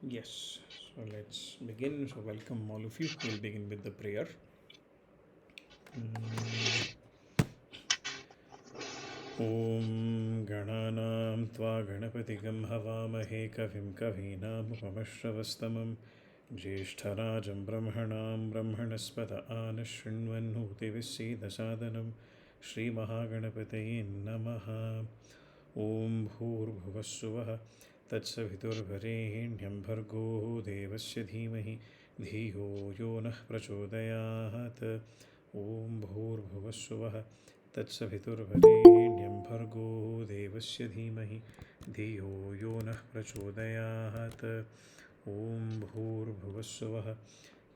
Yes, so let's begin. So, welcome all of you. We'll begin with the prayer. Mm. ॐ गणानां त्वा गणपतिगं हवामहे कविं कवीनामुपमश्रवस्तमं ज्येष्ठराजं ब्रह्मणां ब्रह्मणस्पत आनशृण्वन्नोतिविश्सीदसादनं श्रीमहागणपतये नमः ॐ भूर्भुवस्सुवः तत्सवितुर्वरेण्यं भर्गो देवस्य धीमहि धियो यो नः प्रचोदयात् ॐ भूर्भुवस्सुवः तत्सवितुर्वरेण्यं भर्गो देवस्य धीमहि धियो यो नः प्रचोदयात् ॐ भूर्भुवस्सुवः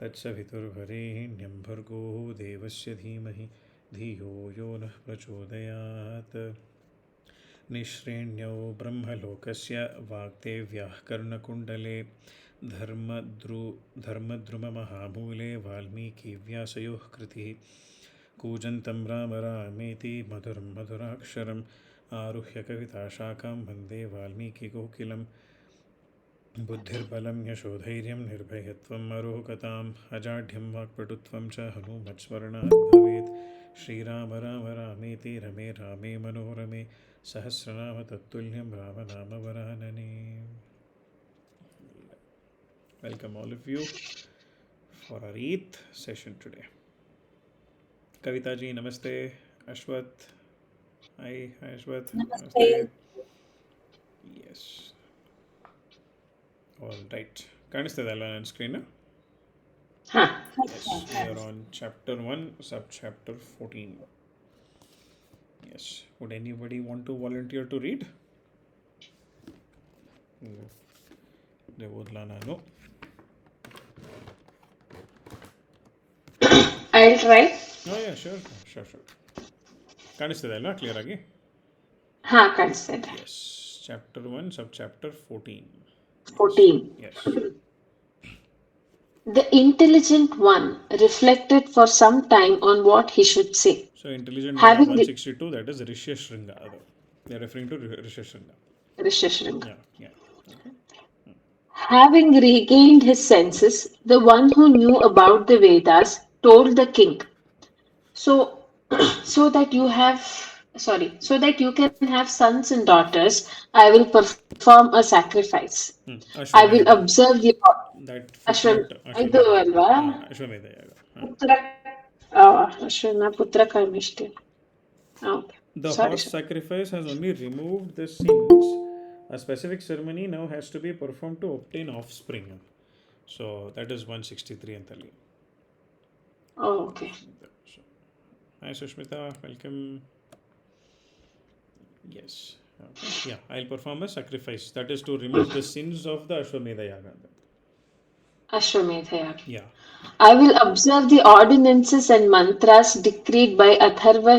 तत्सवितुर्वरेण्यं भर्गो देवस्य धीमहि धियो यो नः प्रचोदयात् निःश्रेण्यो ब्रह्मलोकस्य वाग्देव्याः कर्णकुण्डले धर्मद्रुममहामूले वाल्मीकिव्यासयोः कृतिः कूजन्तं राम रामेति मधुरं मधुराक्षरम् आरुह्य कविताशाखां वन्दे वाल्मीकिकोकिलं बुद्धिर्बलं यशोधैर्यं निर्भयत्वम् अरोगताम् अजाढ्यं वाक्पटुत्वं च हनुमत्स्मरणात् भवेत् श्रीराम राम रामेति रमे रामे मनोरमे सहस्रनाम तत्तुल्यं रामनाम वरानने. Welcome all of you for our 8th session today. Kavita ji, namaste. Ashwath. Hi, Ashwath. Namaste. Yes. All right. Kanistadala on screen. Yes. We are on chapter 1, subchapter 14. Yes. Would anybody want to volunteer to read? Devodlana, no. I'll try. Oh yeah, sure. ಕಾಣಿಸ್ತಿದೆಯಲ್ಲ clear ಆಗಿ? ಕಾಣಿಸ್ತಿದೆ. Yes. Chapter 1, subchapter 14. 14. Yes. The intelligent one reflected for some time on what he should say. So intelligent one Having 162, that is Rishya-shringa. They are referring to Rishya-shringa. Rishya-shringa. Yeah. Okay. Having regained his senses, the one who knew about the Vedas told the king, so that you can have sons and daughters, I will perform a sacrifice. I will Ashwamedha. observe the That footnote. ಇದು ಅಲ್ವಾ? Ashwamedha yaga. ಅಶ್ವನ ಪುತ್ರ ಕರ್ಮಿಷ್ಠ. The horse sacrifice has only removed the sins. A specific ceremony now has to be performed to obtain offspring. So that is 163 antali. Oh, okay. So, hi Sushmita, welcome. Yes. Okay. Yeah, I'll perform a sacrifice. That is to remove the sins of the Ashwamedha yaga. Ashwamedha yaga. Yeah. I will observe the ordinances and mantras decreed by Atharva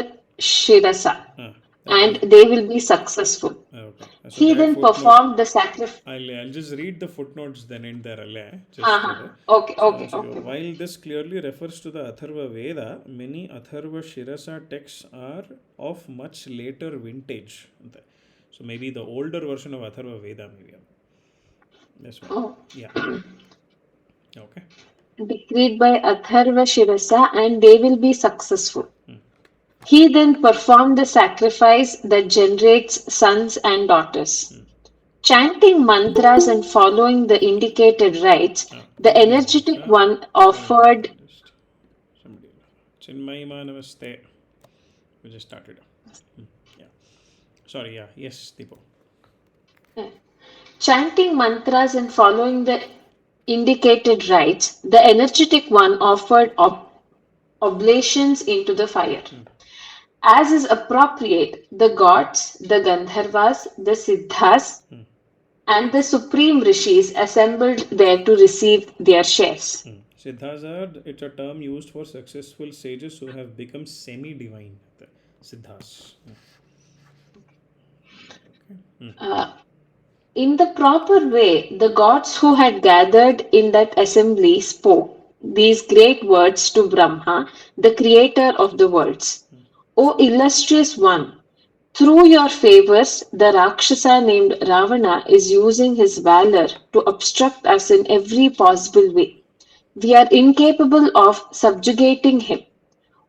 Shirasa, and they will be successful. Okay. So he then performed the sacrifice. I'll just read the footnotes then in there. Okay. While this clearly refers to the Atharva Veda, many Atharva Shirasa texts are of much later vintage. So maybe the older version of Atharva Veda maybe. That's one. Oh. Yeah. Okay. Decreed by Atharva Shirasa, and they will be successful. He then performed the sacrifice that generates sons and daughters. Chanting mantras and following the indicated rites, the energetic one offered. Chinmayima namaste. We just started. Yeah. Sorry, yeah. Yes, Deepo. Chanting mantras and following the indicated rites, the energetic one offered oblations into the fire. As is appropriate, the gods, the Gandharvas, the Siddhas, and the supreme rishis assembled there to receive their shares. Siddhas it's a term used for successful sages who have become semi-divine. Siddhas. In the proper way, the gods who had gathered in that assembly spoke these great words to Brahma, the creator of the worlds. O illustrious one, Through your favors, the Rakshasa named Ravana is using his valor to obstruct us in every possible way. We are incapable of subjugating him.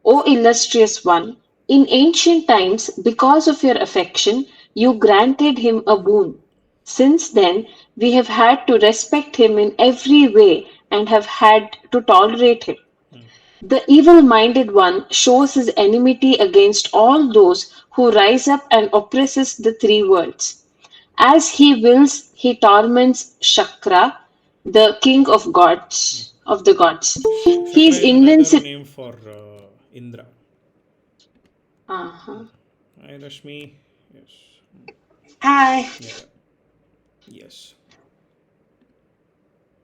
O illustrious one, in ancient times, because of your affection, you granted him a boon. Since then, we have had to respect him in every way and have had to tolerate him. The evil minded one shows his enmity against all those who rise up and oppresses the three worlds. As he wills, he torments Shakra, the king of the gods. He Shakra is is another invincible. name for Indra. Uh-huh. Hi, Rashmi. Yes. Hi. Yeah, yeah. Yes.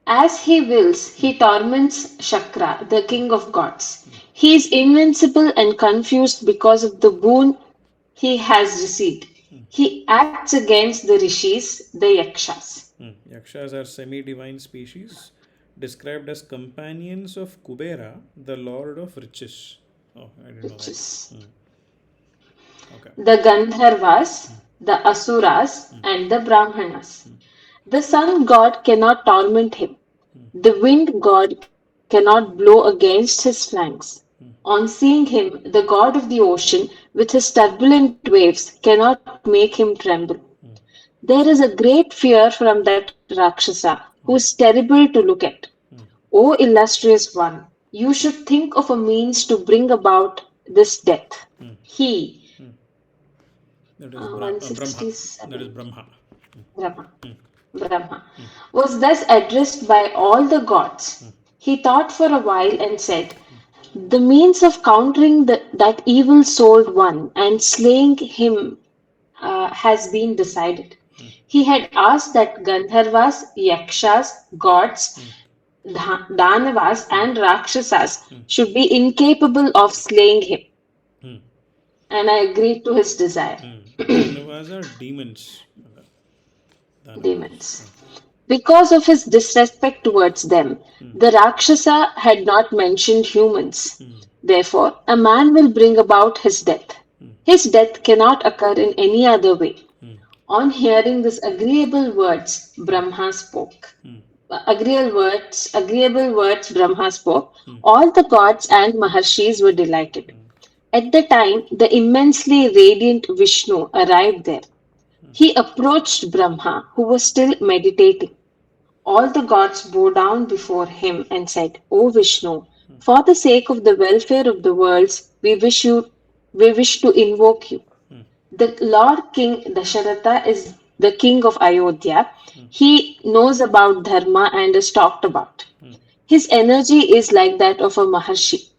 As he wills, he torments Shakra, the king of gods. He is invincible and confused because of the boon he has received. He acts against the rishis, the yakshas, Yakshas are semi divine species described as companions of Kubera, the lord of riches. Oh, I didn't know which that. is Hmm. Okay. the Gandharvas, the Asuras, and the Brahmanas. The sun god cannot torment him. The wind god cannot blow against his flanks. On seeing him, the god of the ocean, with his turbulent waves, cannot make him tremble. There is a great fear from that Rakshasa, who is terrible to look at. O illustrious one, you should think of a means to bring about this death. He, That is Brahma. That is 167, Brahma. Brahma. Brahma, was thus addressed by all the gods. He thought for a while and said, the means of countering that evil souled one and slaying him has been decided. He had asked that Gandharvas, Yakshas, gods, Danavas, and Rakshasas should be incapable of slaying him, and I agreed to his desire. Danavas are demons. Danavas. Demons. Because of his disrespect towards them, the Rakshasa had not mentioned humans. Therefore, a man will bring about his death. His death cannot occur in any other way. On hearing these agreeable words, Brahma spoke. Agreeable words Brahma spoke. All the gods and Maharshis were delighted. At the time, the immensely radiant Vishnu arrived there. He approached Brahma, who was still meditating. All the gods bowed down before him and said, O Vishnu, for the sake of the welfare of the worlds, we wish to invoke you. The Lord King Dasharatha is the king of Ayodhya. He knows about dharma and is talked about. His energy is like that of a Maharshi.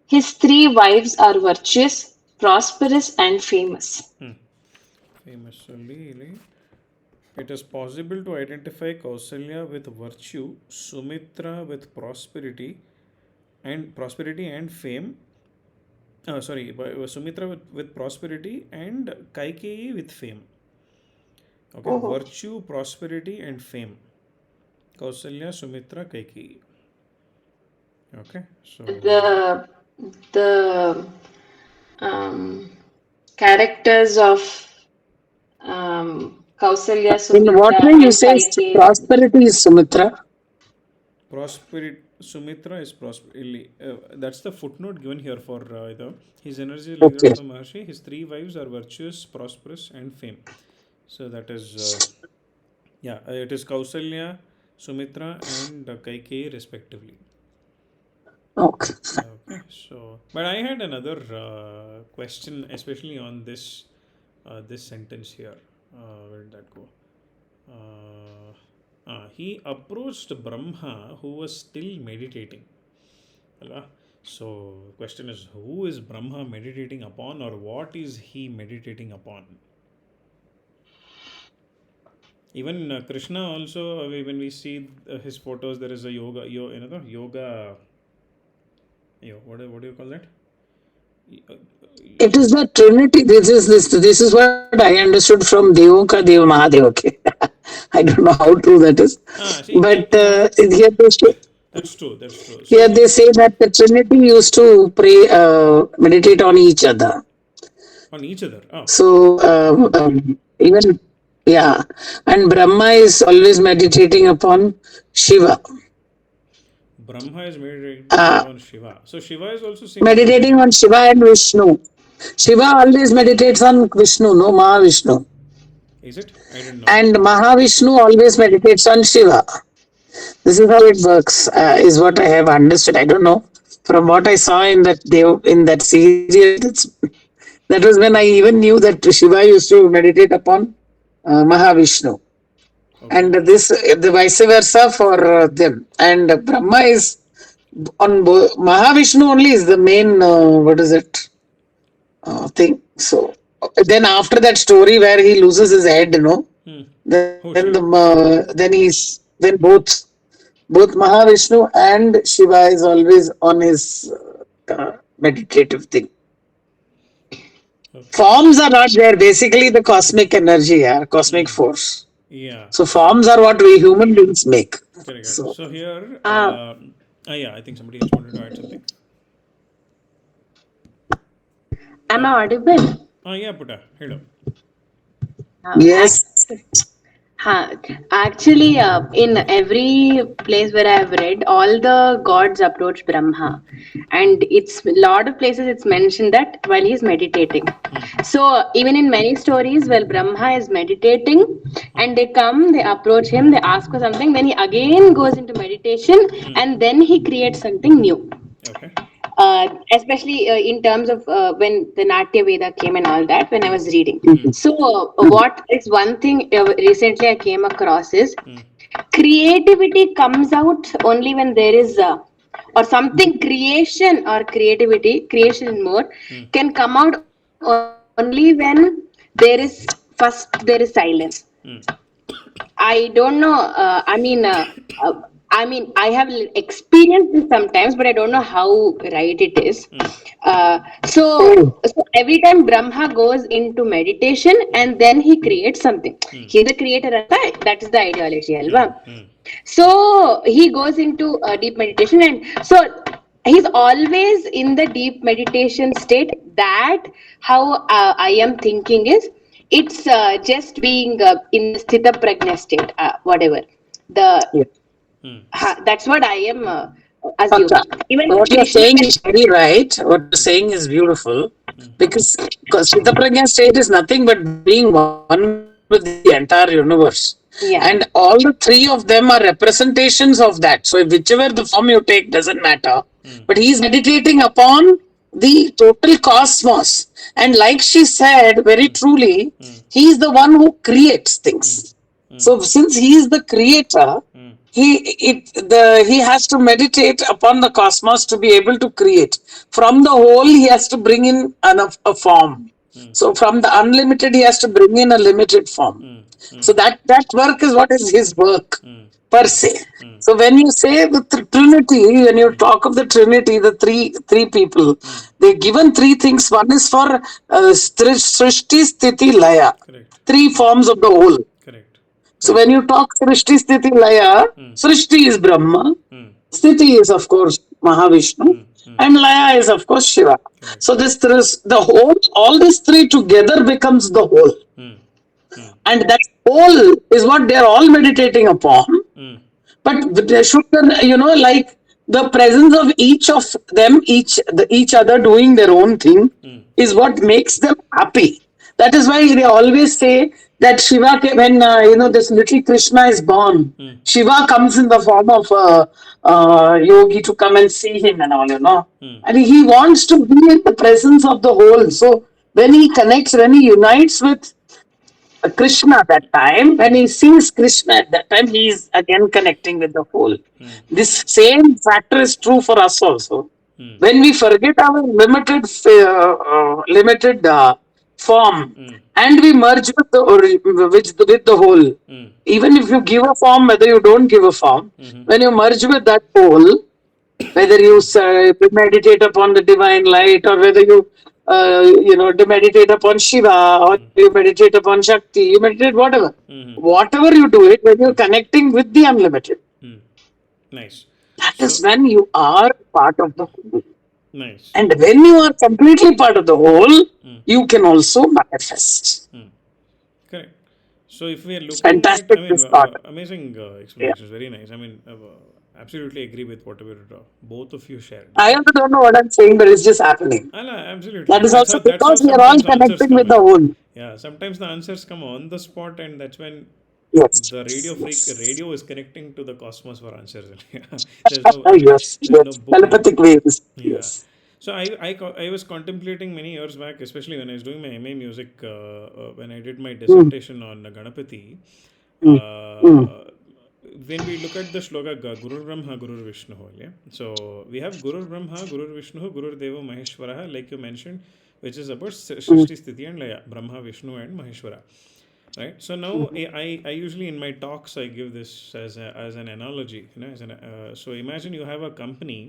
His three wives are virtuous, prosperous, and famous. Famously, it is possible to identify Kausalya with virtue, Sumitra with prosperity and fame. Sumitra with prosperity and Kaikeyi with fame. Okay, Oh, virtue, prosperity, and fame. Kausalya, Sumitra, Kaikeyi. Okay, so the the um, characters of Kausalya, In what Sumitra, way you and say Kaikeyi. prosperity is Sumitra? prosperity, Sumitra is prosperity. That's the footnote given here for his energy is like that Okay. of a Maharshi. His three wives are virtuous, prosperous, and fame. So that is, it is Kausalya, Sumitra, and Kaikeyi respectively. Okay. Okay, so but I had another question, especially on this sentence here. Where did that go? He approached Brahma, who was still meditating. Alva? So, question is, who is Brahma meditating upon, or what is he meditating upon? Even Krishna also, when we see his photos, there is a yoga. What do you call that? Uh, It is the Trinity. This is what I understood from Devoka Deva Mahadeva. Okay. I don't know how true that is. See, But that's true. That's true. here So, they say that the Trinity used to pray, meditate on each other. On each other. Oh, So even yeah, and Brahma is always meditating upon Shiva. Brahma is meditating Uh, upon Shiva. So Shiva is also seeing Krishna. meditating on Shiva and Vishnu. Shiva always meditates on Vishnu, no Mahavishnu. Is it? I didn't know. And Mahavishnu always meditates on Shiva. This is how it works, is what I have understood. I don't know. From what I saw in that serial, that was when I even knew that Shiva used to meditate upon Mahavishnu. Okay. And this, the vice versa for them. And Brahma is on Mahavishnu only is the main, what is it, thing. So then after that story where he loses his head, Hmm. then Oh, Shiva. both Mahavishnu and Shiva is always on his meditative thing. Okay. Forms are not there. Basically, the cosmic energy, cosmic Hmm. force. Yeah. So forms are what we human beings make. Correct. Correct. So So here, Uh, yeah, I think somebody else wanted to add something. am Uh, I audible? yeah, Puta. Hello. yes, Actually, in every place where I have read, all the gods approach Brahma, and it's a lot of places it's mentioned that while he's meditating. So even in many stories, while Brahma is meditating, and they come, they approach him, they ask for something, then he again goes into meditation, and then he creates something new. Okay. Especially in terms of when the Natya Veda came and all that, when I was reading. Mhm. So, what is one thing recently I came across is creativity comes out only when there is, or something creation or creation more can come out only when there is there is silence. I don't know. Uh, I mean, I have experienced this sometimes, but I don't know how right it is. So every time Brahma goes into meditation and then he creates something. He's the creator, anta. That is the ideology, alva. So he goes into deep meditation, and so he's always in the deep meditation state. That how I am thinking is it's just being in the sthita prajna state, whatever the yeah. that's what I am Paka. assuming. Even What you're Krishna, saying is very right. What you're saying is beautiful because Sthitaprajna state is nothing but being one with the entire universe. And all the yeah. three of them are representations of that. So whichever the form you take doesn't matter. But he's meditating upon the total cosmos. And like she said very truly, he is the one who creates things. So since he is the creator, he has to meditate upon the cosmos to be able to create. From the whole, he has to bring in a form. So from the unlimited, he has to bring in a limited form. So that work is what is his work per se. So when you say the Trinity, when you talk of the Trinity, the three people, they're given three things. One is for Srishti, Sthiti, Laya, Correct. three forms of the whole. Correct. So Correct. when you talk Srishti, Sthiti, Laya, Srishti is Brahma, Sthiti is of course Mahavishnu, and Laya is of course Shiva. Correct. So the whole, all these three together becomes the whole, and that whole is what they are all meditating upon. But there should, like the presence of each of them, each other doing their own thing, is what makes them happy. That is why they always say that Shiva, when this little Krishna is born, Shiva comes in the form of a yogi to come and see him and all. And he wants to be in the presence of the whole. So when he unites with Krishna that time, when he sees Krishna at that time, he is again connecting with the whole. This same factor is true for us also. When we forget our limited form and we merge with the whole, even if you give a form, whether you don't give a form, when you merge with that whole, whether you meditate upon the divine light or whether meditate upon Shiva or you meditate upon Shakti, you meditate whatever you do it, when you're connecting with the unlimited, Nice. that is So, when you are part of the whole. Nice. And when you are completely part of the whole, you can also manifest. Correct. So if we are looking at, I Fantastic mean, this thought. amazing Yeah. explanations, very nice. I mean, absolutely agree with whatever both of you shared. I also don't know what I'm saying, but it's just happening. Ah, no, absolutely. That is also That's how because we are all sometimes answers connecting come with the in. whole. Yeah, sometimes the answers come on the spot, and that's when the Yes. radio freak Yes. radio is connecting to the cosmos for answers. there's no Yes. there's no Yes. book. Telepathic waves. Yeah. Yes. So I was contemplating many years back, especially when I was doing my MA music, when I did my Mm, dissertation on Ganapati. mm, mm, Uh, when we look at the shloka Guru Brahma, Guru Vishnu, yeah. So we have Guru Brahma, Guru Vishnu, Guru Deva Maheshwara, like you mentioned, which is about mm, Srishti Sthiti and Laya, Brahma, Vishnu, and Maheshwara. Right. So now mhm, I usually in my talks I give this as an analogy. So imagine you have a company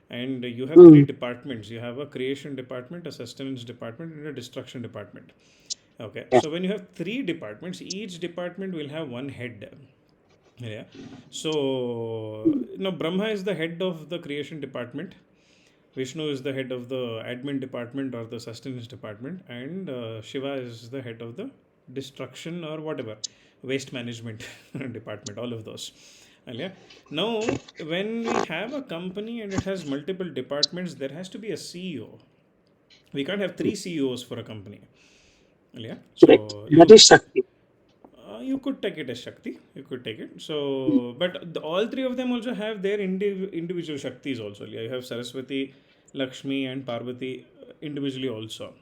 and you have three mm. departments. You have a creation department, a sustenance department, and a destruction department. Okay. Yeah. So when you have three departments, each department will have one head. Yeah. So now Brahma is the head of the creation department. Vishnu is the head of the admin department or the sustenance department, and Shiva is the head of the destruction or whatever waste management department. All of those. And yeah. Now, when we have a company and it has multiple departments, there has to be a CEO. We can't have three CEOs for a company. Yeah. Correct. So That is Shakti. you could take it as Shakti. You could take it. So, but all three of them also have their individual Shaktis also. Yeah, you have Saraswati, Lakshmi, and Parvati individually also.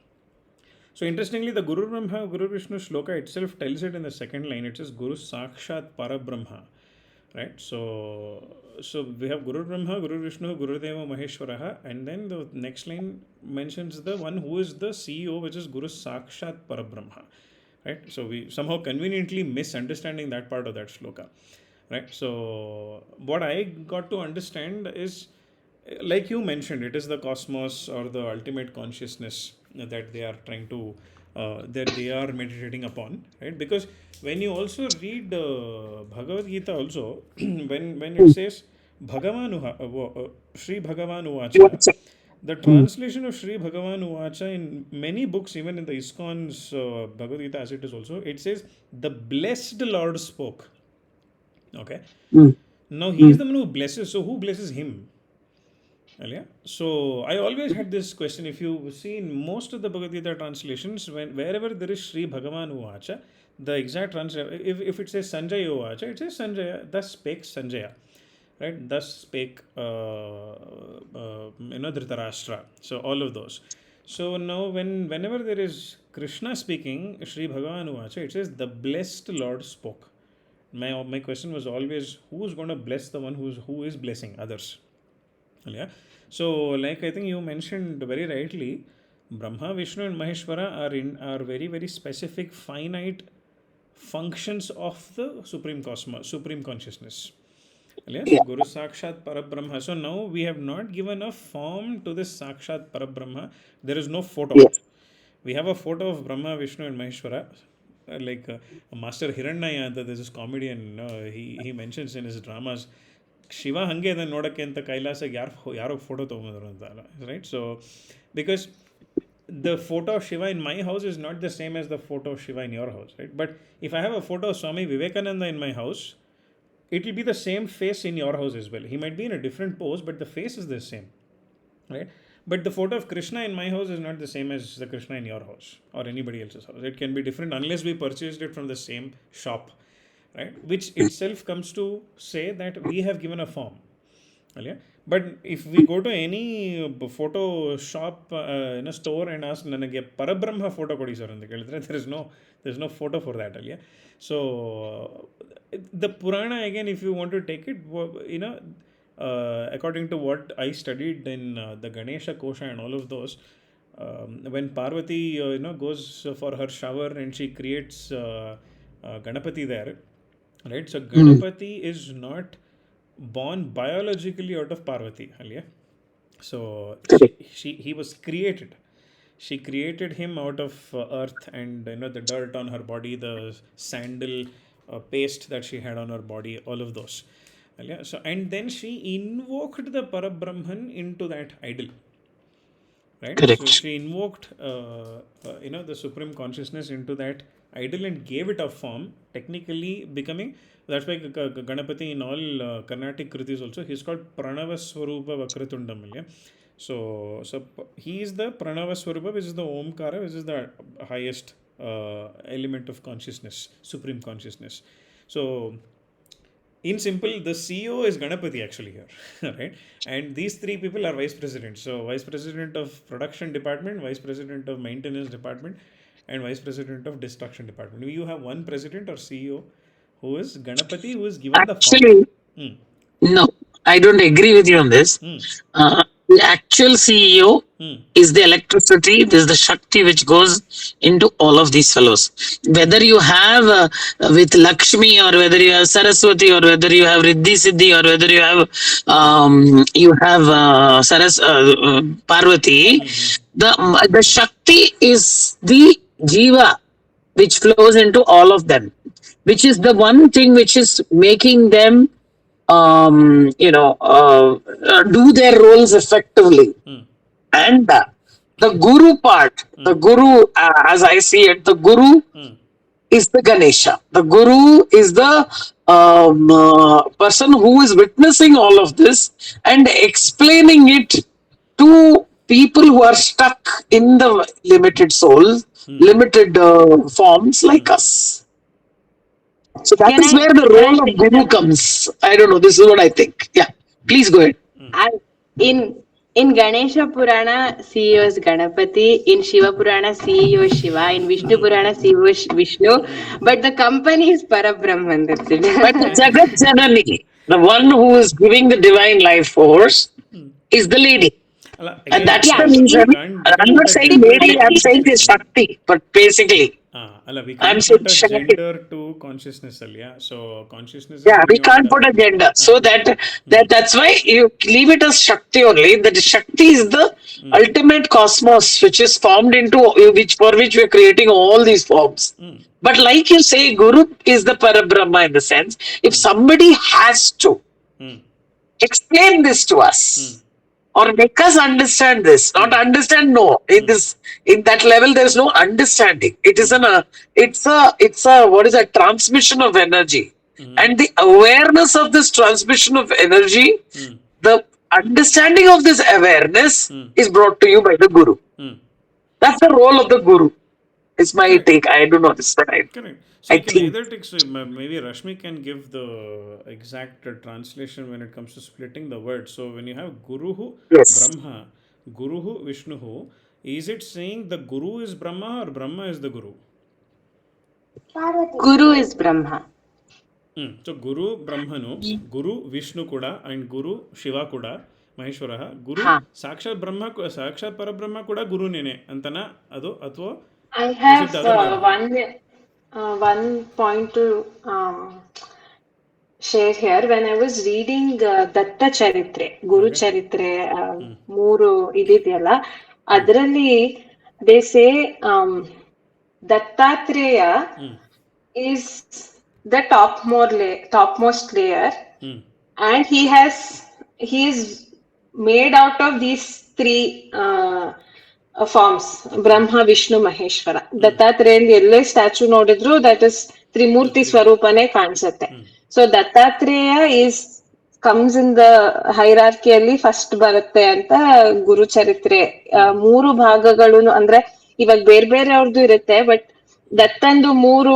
So, interestingly, the Guru Brahma, Guru Vishnu shloka itself tells it in the second line. It says Guru Sakshat Parabrahma. Right. So we have Guru Brahma, Guru Vishnu, Guru Deva Maheshwaraha, and then the next line mentions the one who is the CEO, which is Guru Sakshat Parabrahma. Right. So we somehow conveniently misunderstanding that part of that shloka. Right. So what I got to understand is, like you mentioned, it is the cosmos or the ultimate consciousness that they are trying to that they are meditating upon, right? Because when you also read Bhagavad Gita also, when it Mm. says Bhagavan Sri Bhagavan Uvacha, What's it? the Mm. translation of Sri Bhagavan Uvacha in many books, even in the ISKCON's Bhagavad Gita as it is also, it says the blessed Lord spoke. Okay. Mm. Now he is Mm. the one who blesses. So who blesses him? Yeah. So I always had this question. If you see in most of the Bhagavad Gita translations, wherever there is Sri Bhagavan Uvacha, the exact translation, if it says Sanjaya Uvacha, it says Sanjaya, thus spake Sanjaya, right? Thus spake, Dhritarashtra. So all of those. So now whenever there is Krishna speaking, Sri Bhagavan Uvacha, it says the blessed Lord spoke. My question was always who's going to bless the one who is blessing others. Yeah. So, like I think you mentioned very rightly, Brahma, Vishnu, and Maheshwara are very very specific finite functions of the supreme cosmos, supreme consciousness. Yes, Yeah. Guru Sakshat Parabrahma. So now we have not given a form to this Sakshat Parabrahma. There is no photo. Yes. We have a photo of Brahma, Vishnu, and Maheshwara. Like Master Hiranyaya, there's this comedian, he mentions in his dramas, Shiva ಹಂಗೆ ಅದನ್ನು ನೋಡೋಕ್ಕೆ ಅಂತ ಕೈಲಾಸಕ್ಕೆ ಯಾರೋ photo ತೊಗೊಂಬಂದ್ರು ಅಂತ ಅಲ್ಲ right so because the photo of Shiva in my house is not the same as the photo of Shiva in your house, right? But if I have a photo of Swami Vivekananda in my house, it will be the same face in your house as well. He might be in a different pose, but the face is the same, right? But the photo of Krishna in my house is not the same as the Krishna in your house or anybody else's house. It can be different unless we purchased it from the same shop, right? Which itself comes to say that we have given a form. Yeah. But if we go to any photo shop in a store and ask ನನಗೆ ಪರಬ್ರಹ್ಮ photo ಕೊಡಿ sir ಅಂತ ಕೇಳಿದ್ರೆ there is no photo for that ಅಲ್ಲಿಯ so the Purana again if you want to take it according to what I studied in the Ganesha Kosha and all of those when Parvati goes for her shower and she creates Ganapati there, right? So Mm. Ganapati is not born biologically out of Parvati, Alia. So Correct. he was created. She created him out of earth and the dirt on her body, the sandal paste that she had on her body, all of those. Yeah. So and then she invoked the Parabrahman into that idol. right? So Correct. she invoked, the supreme consciousness into that idol and gave it a form, technically becoming. That's why Ganapati in all Carnatic kritis also he's called Pranava Swarupa Vakratundam. Yeah? So he is the Pranava Swarupa, which is the Omkara, which is the highest element of consciousness, supreme consciousness. So in simple, the CEO is Ganapati actually here, right? And these three people are vice presidents. So vice president of production department, vice president of maintenance department, and vice president of destruction department. You have one president or CEO who is Ganapati, who is given the form. Actually, Hmm. no, I don't agree with you on this. Hmm. The actual CEO Hmm. is the electricity, this is the Shakti which goes into all of these fellows. Whether you have with Lakshmi, or whether you have Saraswati, or whether you have Riddhi Siddhi, or whether you have Parvati, Hmm. Hmm. the Shakti is the Jiva which flows into all of them, which is the one thing which is making them do their roles effectively. Hmm. And the guru part, the Hmm. guru, as I see it, the guru Hmm. is the Ganesha. The guru is the person who is witnessing all of this and explaining it to people who are stuck in the limited souls, Hmm. limited forms Hmm. like us. So that Can is I where the can I role of say guru something? comes. I don't know. This is what I think. Yeah. Please go ahead. I, in Ganesha Purana, CEO is Ganapati. In Shiva Purana, CEO is Shiva. In Vishnu Purana, CEO is Vishnu. But the company is Parabrahman. That's But the it. Jagat Janani, the one who is giving the divine life force, is the lady. And Again, that's the Yeah. reason. we can't I'm put not a saying gender lady, I'm to. saying the Shakti. But basically, We I'm can't saying put a Shakti. gender to consciousness, yeah. So consciousness is Yeah, we beyond. can't put a gender. So that's why you leave it as Shakti only. That Shakti is the ultimate cosmos which is formed into which for which we're creating all these forms. But like you say, Guru is the Parabrahma in the sense. If somebody has to explain this to us or make us understand this, not understand, no. In that level, there is no understanding. It is it's a what is a transmission of energy. And the awareness of this transmission of energy, the understanding of this awareness is brought to you by the Guru. That's the role of the Guru. It's my Correct. take. I don't know this, but Correct. So I we can think either take, so maybe Rashmi can give the exact translation when it comes to splitting the word. So when you have Guruhu yes. Brahma, Guruhu Vishnuhu, is it saying the Guru is Brahma or Brahma is the Guru? Guru is Brahma. So Guru Brahmanu, Guru Vishnu Kuda, and Guru Shiva Kuda, Maheshwaraha, Guru Ha. Sakshat Brahma, Sakshat Parabrahma Kuda Guru Nene, Antana, Ado, Atwa, I is it the have other way around? one point to share here. When I was reading Datta Charitre, Guru Okay. Charitre, ಮೂರು ಇದಿದೆಯಲ್ಲ ಅದರಲ್ಲಿ they say Dattatreya is the topmost layer, and he is made out of these three forms Brahma Vishnu Maheshwara ದತ್ತಾತ್ರೇಯನ್ ಎಲ್ಲೇ statue ನೋಡಿದ್ರು that is The Trimurti three. ಸ್ವರೂಪನೇ ಕಾಣಿಸುತ್ತೆ. So Dattatreya is comes in the ಹೈರಾರ್ಕಿಯಲ್ಲಿ first ಬರುತ್ತೆ ಅಂತ ಗುರುಚರಿತ್ರೆ. ಮೂರು ಭಾಗಗಳು ಅಂದ್ರೆ ಇವಾಗ ಬೇರೆ ಬೇರೆ ಅವ್ರದ್ದು ಇರುತ್ತೆ, ಬಟ್ ದತ್ತಂದು ಮೂರು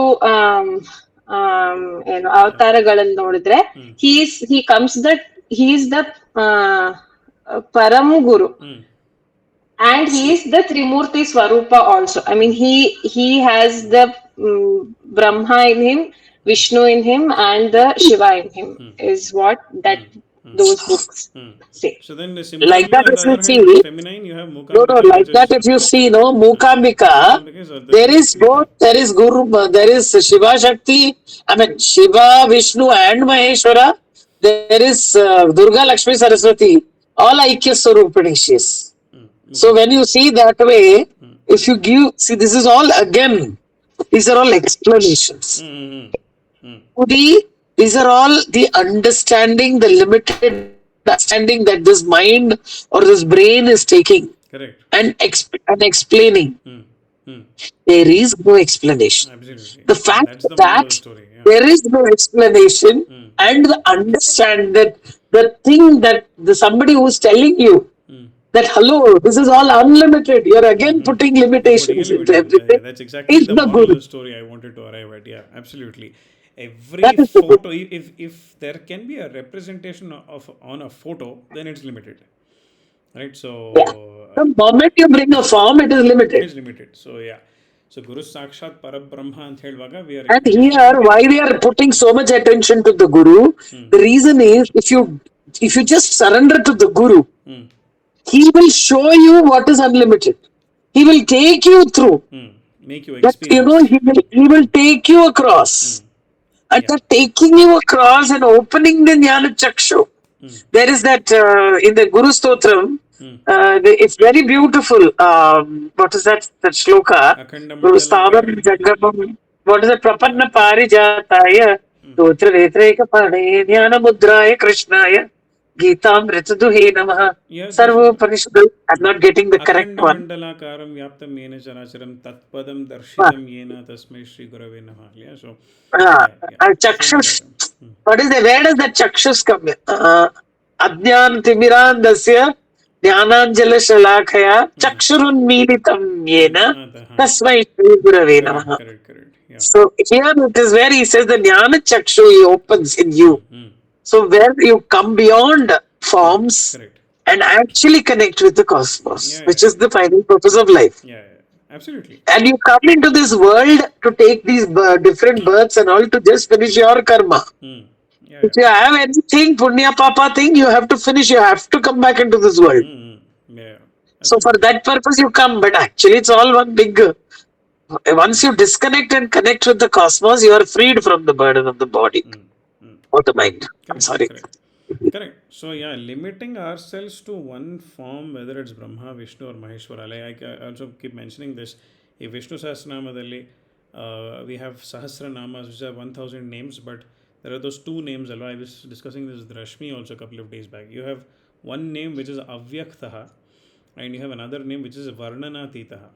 ಏನು ಅವತಾರಗಳಲ್ಲಿ ನೋಡಿದ್ರೆ he comes that he is the ಪರಮ ಗುರು. And he is the Trimurti Swarupa also. I mean, he has the Brahma in him, Vishnu in him, and the Shiva in him, is what that those books say. So then Like similarly that, on if the you other hand, see, in the feminine, you have no, Mukambika, like which that, is if you see, no, Mukambika, Mukambika is there is Ardhashakti. both, there is Guru, there is Shiva Shakti, I mean, Shiva, Vishnu, and Maheshwara. There is Durga, Lakshmi, Saraswati, all Aikya Swarupani she is. So when you see that way, if you give, see, this is all again, these are all explanations. These are all the understanding, the limited understanding that this mind or this brain is taking. Correct. and explaining. Hmm. Hmm. There is no explanation. Absolutely. The And fact that's the moral of that the story. Yeah. there is no explanation Hmm. and the understand that the thing that the somebody who's telling you Hmm. that hello, this is all unlimited. You're again Mm-hmm. putting You're putting a limitations into limitation. Yeah, everything. yeah, that's exactly Is the the moral of guru. the story I wanted to arrive at. Yeah, absolutely. That Every is the guru. photo, if there can be a representation of on a photo, then it's limited, right? Yeah. So The moment you bring a form, it is limited. it's limited. So yeah, so Guru Sakshat Parabrahma ಅಂತ ಹೇಳುವಾಗ we are And listening. here, why they are putting so much attention to the guru, Hmm. the reason is if you just surrender to the guru, Hmm. he will show you what is unlimited. He will take you through. Hmm. Make you That experience. he will take you across. And Yeah. that taking you across and opening the jnana chakshu. Hmm. There is that in the Guru Stotram, Hmm. it's very beautiful. What is that shloka? Akhanda Guru Mandalakaram. Stavam Jagapam. What is it? Uh, Prapanna Parijataya. Stotra Vetreka Pane Jnana Mudraya Krishnaya. Geetam Ritaduhe Namaha. yeah, just Sarva Parishadu. I'm not getting the correct one. अखंडमंडलाकारं व्याप्तं येन चराचरं तत्पदं Uh, दर्शितं येन तस्मै श्रीगुरवे नमः. Yeah, so uh, yeah, show me that. Chakshush. What is the where does that Chakshus come in? Adnyan Timirandasya Jnananjala Shalakaya Chakshurunmilitam Yena Huh. Tasmai Shri Gurave Correct, Namaha. correct, correct. Yeah. So here it is where he says the Jnana Chakshu he opens in you. Hmm. So where you come beyond Correct, forms correct. and actually connect with the Yeah, cosmos, yeah, which is the final purpose of life. yeah, yeah. Absolutely. And you come into this world to take these different births and all to just finish your karma. Hmm. Yeah, If yeah. you have anything, punya papa thing, you have to finish. You have to come back into this world. Hmm. Yeah, yeah. So for Absolutely. that purpose, you come. But actually, it's all one big. Once you disconnect and connect with the cosmos, you are freed from the burden of the body or the mind. I'm Correct, sorry. correct. Correct. So yeah, limiting ourselves to one form, whether it's Brahma, Vishnu, or Maheshwara. Like I also keep mentioning this. If Vishnu Sahasranamadalli, we have Sahasra Namas, which are 1,000 names, but there are those two names. I was discussing this with Rashmi also a couple of days back. You have one name which is Avyaktaha, and you have another name which is Varnanatitaha.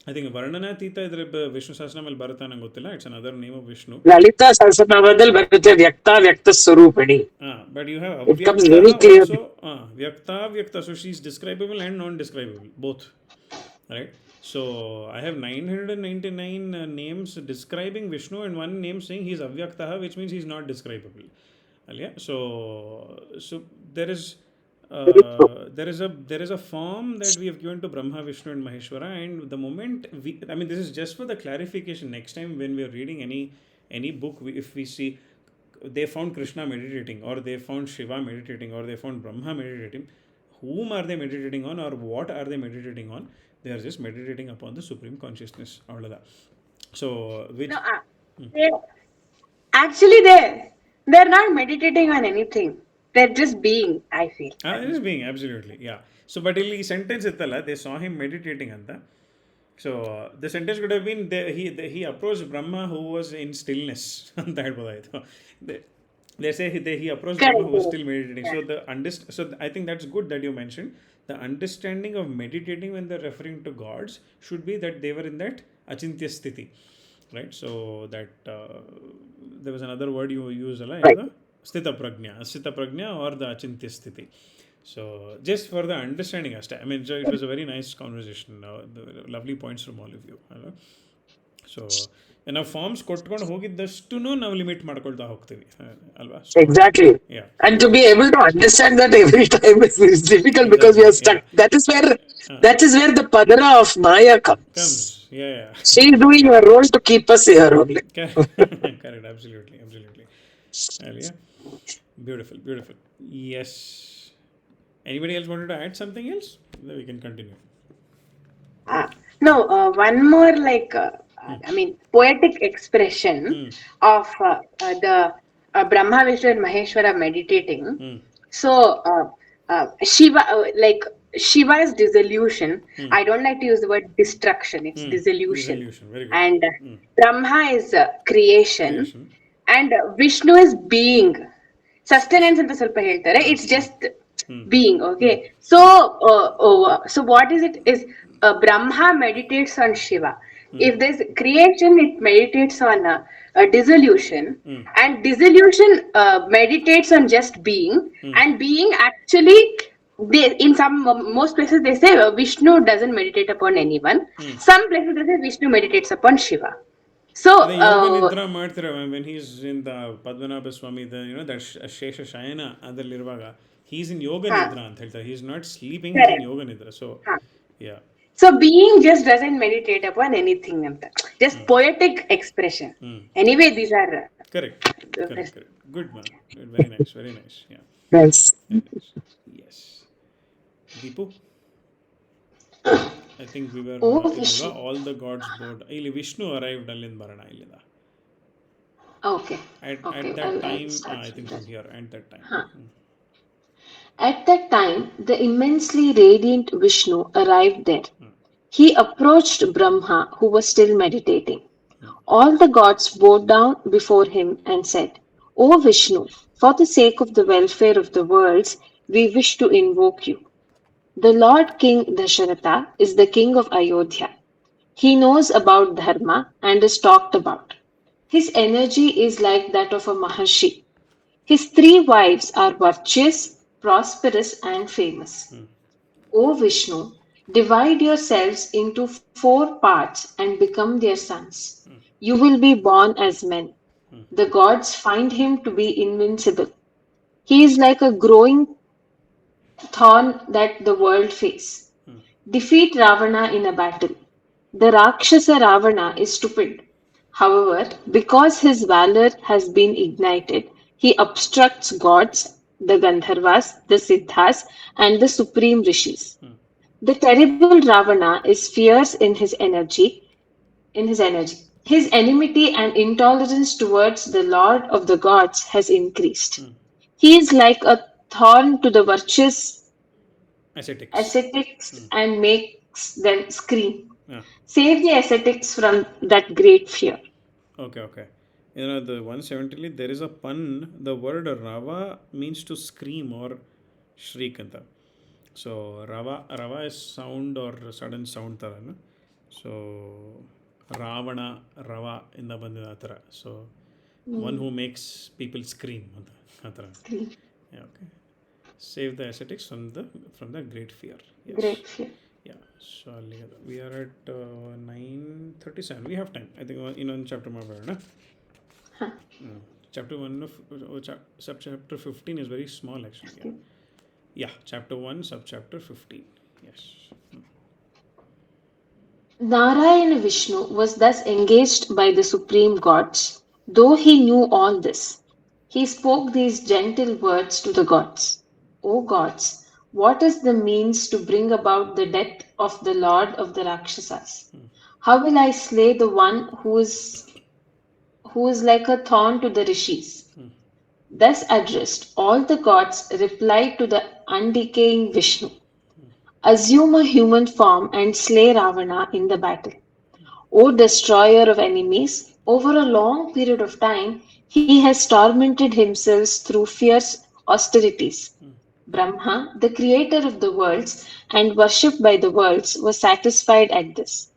I think Varnanatita is Vishnu Sahasranamali Bharata ನಂಗೆ ಗೊತ್ತಿಲ್ಲ. It's another name of Vishnu. Lalita Sahasranavadal ಬರುತ್ತೆ ವ್ಯಕ್ತ ವ್ಯಕ್ತ ಸ್ವರೂಪಿಣಿ. But you have It comes very Avyaktaha clearly. also. Vyakta, Vyakta. So she's describable and non-describable, both. Right? So I have 999 names describing Vishnu and one name saying he's Avyaktaha, which means he's not describable. Yeah. So there is Very true. there is a form that we have given to Brahma, Vishnu, and Maheshwara, and the moment I mean, this is just for the clarification. Next time when we are reading any book, if we see they found Krishna meditating, or they found Shiva meditating, or they found Brahma meditating, whom are they meditating on, or what are they meditating on? They are just meditating upon the supreme consciousness. All of that. So which No, they, actually, they're not meditating on anything. They're just being. I feel. it is being absolutely, yeah. So but ಇಲ್ಲಿ sentence ಇತ್ತಲ್ಲ, they saw him meditating ಅಂತ. So the sentence could have been he approached Brahma who was in stillness ಅಂತ ಹೇಳ್ಬೋದಾಯ್ತು. They say he approached Brahma Correct. who was still meditating. Yeah. So I think that's good that you mentioned the understanding of meditating when they're referring to gods should be that they were in that achintya sthiti, right? So that there was another word you used, Right. sthita prajna or the achintya sthiti. So just for the understanding ಅಷ್ಟೇ. I mean, so it was a very nice conversation. Lovely points from all of you. So ನಾವು forms ಕೊಟ್ಕೊಂಡು ಹೋಗಿದ್ದಷ್ಟು ನಾವು limit ಮಾಡ್ಕೊಳ್ತಾ ಹೋಗ್ತೀವಿ ಅಲ್ವಾ? So Exactly. Yeah And to be able to understand that every time is difficult because we exactly are stuck. Yeah That is where the padara of Maya comes. Comes yeah She is doing her role to keep us here only. Correct absolutely yeah, beautiful, yes. Anybody else wanted to add something else? Then we can continue. No, one more I mean, poetic expression of the Brahma, Vishnu, and Maheshwara meditating. So, Shiva, like Shiva's dissolution, I don't like to use the word destruction, it's dissolution. Dissolution, very good. And Brahma is creation, and Vishnu is being. Sustenance ಅಂತ ಸ್ವಲ್ಪ ಹೇಳ್ತಾರೆ. It's just Hmm. being. Hmm. Okay, so so what is it is Brahma meditates on Shiva. Hmm. If there's creation, it meditates on dissolution, Hmm. and dissolution meditates on just being, Hmm. and being actually, they in some most places they say Vishnu doesn't meditate upon anyone. Hmm. Some places they say Vishnu meditates upon Shiva. So ಅದೇ ಯೋಗ ನಿದ್ರಾ ಮಾಡ್ತೀರ when he's in the Padmanabha Swami the that Shesha Shayana ಅದರಲ್ಲಿರುವಾಗ he's in yoga huh, nidra ಅಂತ ಹೇಳ್ತಾರೆ he's not sleeping he's in correct. Yoga nidra so Huh. Yeah So being just doesn't meditate upon anything. Just poetic expression. ಹ್ಞೂ Anyway, these are correct the correct best. Correct good ma'am very nice very nice yeah Yes. Very nice yes Deepu I think we were Oh, ಇಲ್ಲಲ್ವಾ Vishnu. All the gods board ಇಲ್ಲಿ Vishnu arrived ಅಲ್ಲಿಂದ ಬರೋಣ ಇಲ್ಲಿಂದ Okay. at Okay. that I'll time start I from think there. from here at that time. Huh. At that time, the immensely radiant Vishnu arrived there. He approached Brahma, who was still meditating. All the gods bowed down before him and said, O Vishnu, for the sake of the welfare of the worlds, we wish to invoke you. The Lord King Dasharatha is the king of Ayodhya. He knows about dharma and is talked about. His energy is like that of a Maharshi. His three wives are virtuous, prosperous, and famous. O Vishnu, divide yourselves into four parts and become their sons. You will be born as men. The gods find him to be invincible. He is like a growing thorn that the world face. Defeat Ravana in a battle. The Rakshasa Ravana is stupid. However, because his valor has been ignited, he obstructs gods, the Gandharvas, the Siddhas, and the supreme rishis. The terrible Ravana is fierce in his energy. His enmity and intolerance towards the Lord of the gods has increased. He is like a thorn to the virtuous Ascetics. ascetics and makes them scream. Yeah. Save the ascetics from that great fear. Okay, okay. The 170 there is a pun. The word Rava means to scream or shriek anta. So Rava is sound or sudden sound ತರ. So Ravana, Rava ಇಂದ ಬಂದಿದೆ ಆ ಥರ. So one who makes people scream ಅಂತ ಆ ಥರ. Scream. Yeah, okay. Save the ascetics from the great fear. Yes. Great fear. Yeah. So we are at 9:37. We have time. I think in chapter more. Chapter 1 of subchapter 15 is very small actually. Yeah. Yeah. Chapter 1, subchapter 15. Yes. Narayana Vishnu was thus engaged by the supreme gods. Though he knew all this, he spoke these gentle words to the gods. O gods, what is the means to bring about the death of the lord of the Rakshasas? How will I slay the one who is like a thorn to the rishis? Thus addressed, all the gods replied to the undecaying Vishnu. Assume a human form and slay Ravana in the battle. O destroyer of enemies, over a long period of time, he has tormented himself through fierce austerities. Brahma, the creator of the worlds and worshipped by the worlds, was satisfied at this.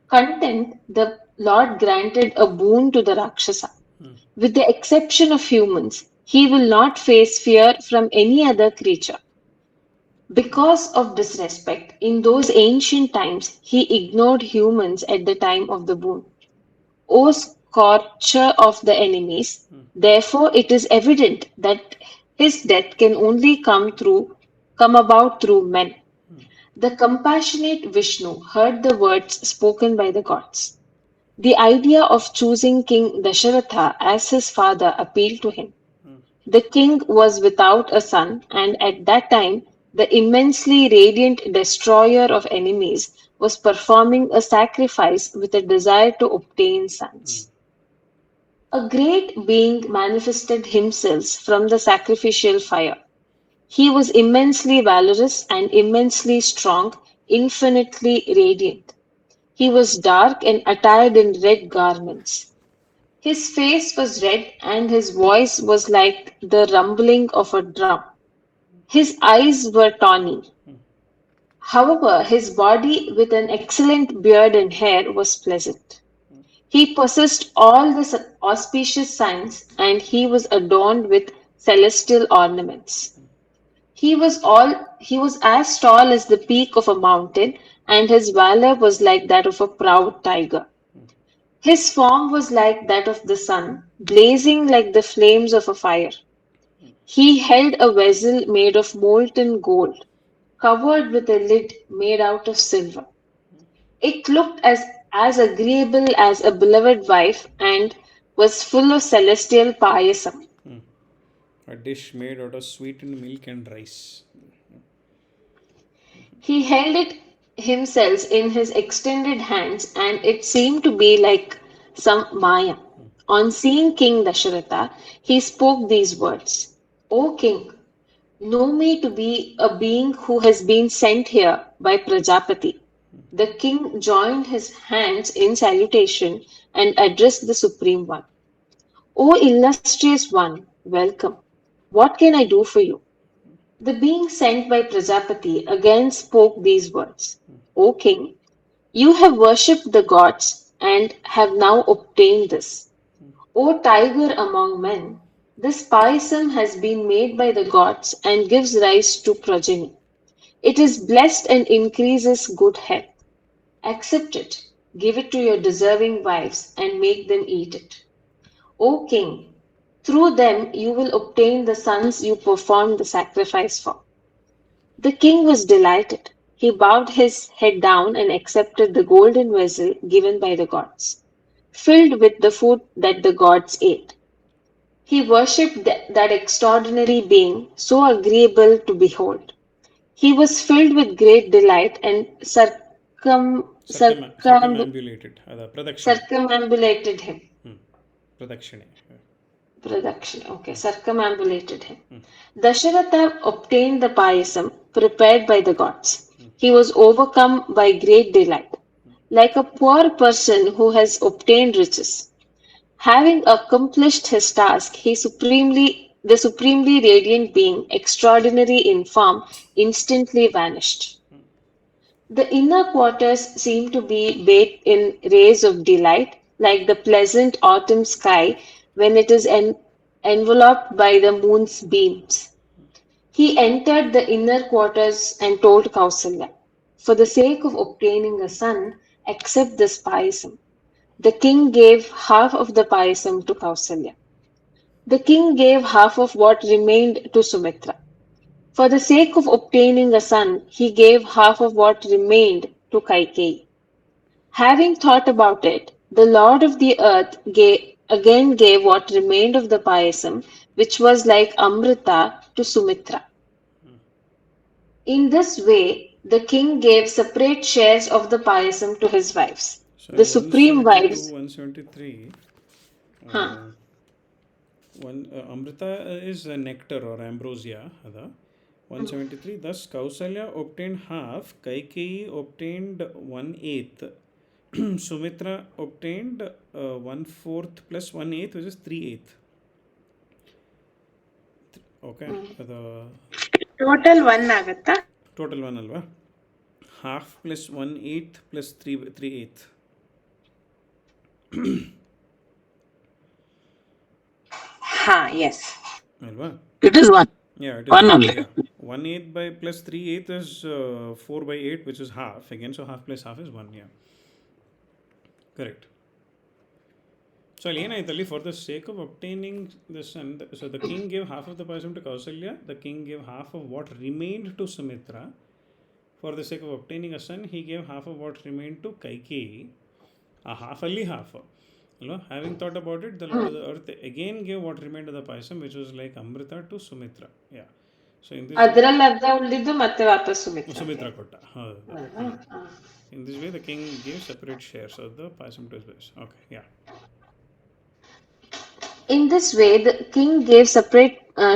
Content, the Lord granted a boon to the Rakshasa. With the exception of humans, he will not face fear from any other creature. Because of disrespect, in those ancient times, he ignored humans at the time of the boon. O scorcher of the enemies, therefore it is evident that his death can only come about through men. The compassionate Vishnu heard the words spoken by the gods. The idea of choosing King Dasharatha as his father appealed to him. The king was without a son, and at that time the immensely radiant destroyer of enemies was performing a sacrifice with a desire to obtain sons. A great being manifested himself from the sacrificial fire. He was immensely valorous and immensely strong, infinitely radiant. He was dark and attired in red garments. His face was red and his voice was like the rumbling of a drum. His eyes were tawny. However, his body, with an excellent beard and hair, was pleasant. He possessed all the auspicious signs, and he was adorned with celestial ornaments. He was as tall as the peak of a mountain, and his valor was like that of a proud tiger. His form was like that of the sun, blazing like the flames of a fire. He held a vessel made of molten gold, covered with a lid made out of silver. It looked as agreeable as a beloved wife and was full of celestial payasam. A dish made out of sweetened milk and rice. He held it himself in his extended hands, and it seemed to be like some Maya. On seeing King Dasharatha, he spoke these words: O king, know me to be a being who has been sent here by Prajapati. The king joined his hands in salutation and addressed the Supreme One. O illustrious one, welcome. What can I do for you? The being sent by Prajapati again spoke these words: O king, you have worshipped the gods and have now obtained this. O tiger among men, this payasam has been made by the gods and gives rise to progeny. It is blessed and increases good health. Accept it, give it to your deserving wives, and make them eat it. O king, through them you will obtain the sons you performed the sacrifice for. The king was delighted. He bowed his head down and accepted the golden vessel given by the gods, filled with the food that the gods ate. He worshipped that extraordinary being, so agreeable to behold. He was filled with great delight and Circumambulated. Pradakshine. circumambulated him. Pradakshine. Circumambulated him. Dasharatha obtained the payasam prepared by the gods. He was overcome by great delight, like a poor person who has obtained riches. Having accomplished his task, the supremely radiant being, extraordinary in form, instantly vanished. The inner quarters seemed to be bathed in rays of delight, like the pleasant autumn sky when it is enveloped by the moon's beams. He entered the inner quarters and told Kausalya, for the sake of obtaining a son, accept this payasam. The king gave half of the payasam to Kausalya. The king gave half of what remained to Sumitra. For the sake of obtaining a son, he gave half of what remained to Kaikeyi. Having thought about it, the Lord of the earth again gave what remained of the payasam, which was like Amrita, to Sumitra. In this way, the king gave separate shares of the payasam to his wives. So The supreme 172, wives. 173. Huh. One Amrita is nectar or ambrosia. 173. Thus Kausalya obtained half, Kaikeyi obtained 1/8, Sumitra obtained 1/4 plus 1/8, which is 3/8. Okay. The Total one ಆಗತ್ತಾ? total one alva. Half plus 1/8 plus 3/8. Yes. Alva? It is one. Yeah, it is One one. only. Yeah. 1/8 by plus 3/8 is 4/8, which is half. Again, so half plus half is 1. Yeah. Correct. So, Aliyanaitali, for the sake of obtaining the son, so the king gave half of the payasam to Kausalya, the king gave half of what remained to Sumitra. For the sake of obtaining a son, he gave half of what remained to Kaikeyi. A half, only half. Having thought about it, the Lord of the earth again gave what remained of the payasam, which was like Amrita, to Sumitra. Yeah. So in this ಅದರಲ್ಲಿ ಅರ್ಧ ಉಳಿದಿದ್ದು ಮತ್ತೆ ವಾಪಸ್ Sumitra. Sumitra Kotta. In this way, the king gave separate shares of the payasam to his wives. Okay, yeah. In this way, the king gave separate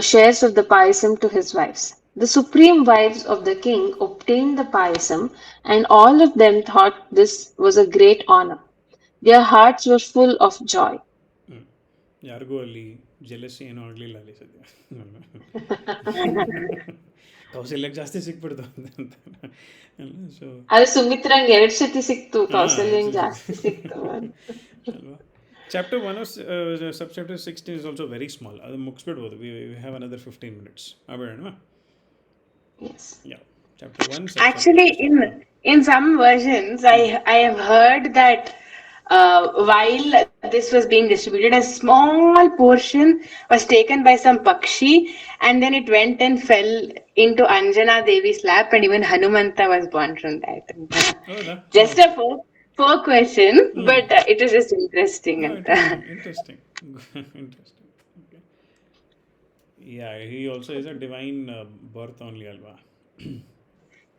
shares of the payasam to his wives. The supreme wives of the king obtained the payasam, and all of them thought this was a great honor. Their hearts were full of joy. ಯಾರಿಗೂ ಅಲ್ಲಿ jealousy ಏನೂ ಆಗಲಿಲ್ಲ ಅಲ್ಲಿ ಸದ್ಯ. ಕೌಶಲ್ಯಕ್ಕೆ ಜಾಸ್ತಿ ಸಿಕ್ಬಿಡ್ತು ಅಂತ ಅಲ್ಲ. So ಅದು ಸುಮಿತ್ರಂಗೆ 2 ಸತಿ ಸಿಕ್ತು, ಕೌಸಲ್ಯಂಗೆ ಹಾಂ, ಜಾಸ್ತಿ ಸಿಕ್ತು ಅಂತ. ಅಲ್ವಾ. Chapter 1 sub chapter 16 is also very small. ಅದು ಮುಗಿಸ್ಬಿಡ್ಬೋದು. ವಿ ಹ್ಯಾವ್ ಅನದರ್ 15 ಮಿನಿಟ್ಸ್ ಆಬೇಡವಾ. Yes. Yeah, chapter 1 sub chapter Actually, 16. ಹಾಂ. in some versions, I have heard that while this was being distributed, a small portion was taken by some pakshi, and then it went and fell into Anjana Devi's lap, and even Hanumanta was born from that. ಹೌದಾ? Just a folk question, but it was just interesting. Interesting interesting interesting. Okay. Yeah, he also is a divine birth only ಅಲ್ವಾ.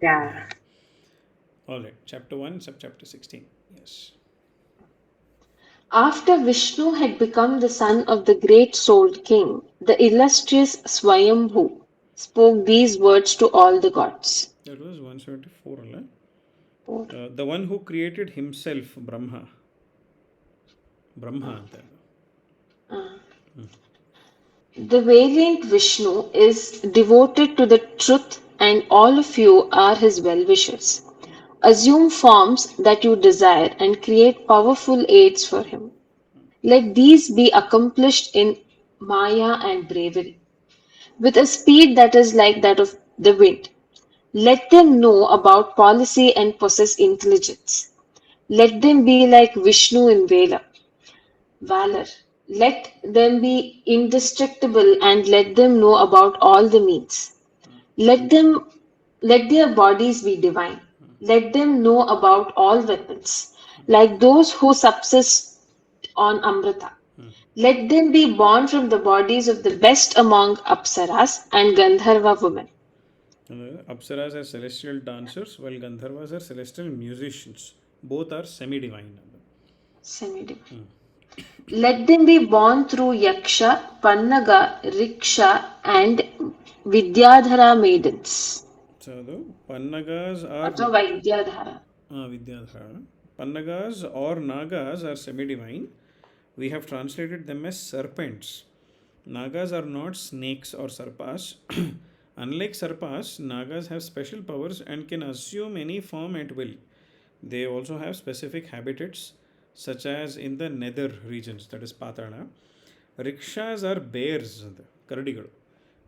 Yeah. All right, chapter 1 sub chapter 16. Yes. After Vishnu had become the son of the great souled king, the illustrious Swayambhu spoke these words to all the gods. That was 174 ಅಲ್ಲ. The one who created himself Brahma ಅಂತ. The valiant Vishnu is devoted to the truth, and all of you are his well wishers. Assume forms that you desire and create powerful aids for him. Let these be accomplished in Maya and bravery, with a speed that is like that of the wind. Let them know about policy and possess intelligence. Let them be like Vishnu in valor. Let them be indestructible and let them know about all the means. Let them let their bodies be divine. Let them know about all weapons, like those who subsist on Amrita. Let them be born from the bodies of the best among Apsaras and Gandharva women. Apsaras are celestial dancers, while Gandharvas are celestial musicians. Both are semi-divine. Semi-divine. Let them be born through Yaksha, Pannaga, Riksha, and Vidyadhara maidens. So the Pannagas are Or Vidyadhara. Vidyadhara. Pannagas or Nagas are semi-divine. We have translated them as serpents. Nagas are not snakes or sarpas. Unlike sarpas, Nagas have special powers and can assume any form at will. They also have specific habitats, such as in the nether regions, that is Patana. Rikshas are bears, Karadigalu.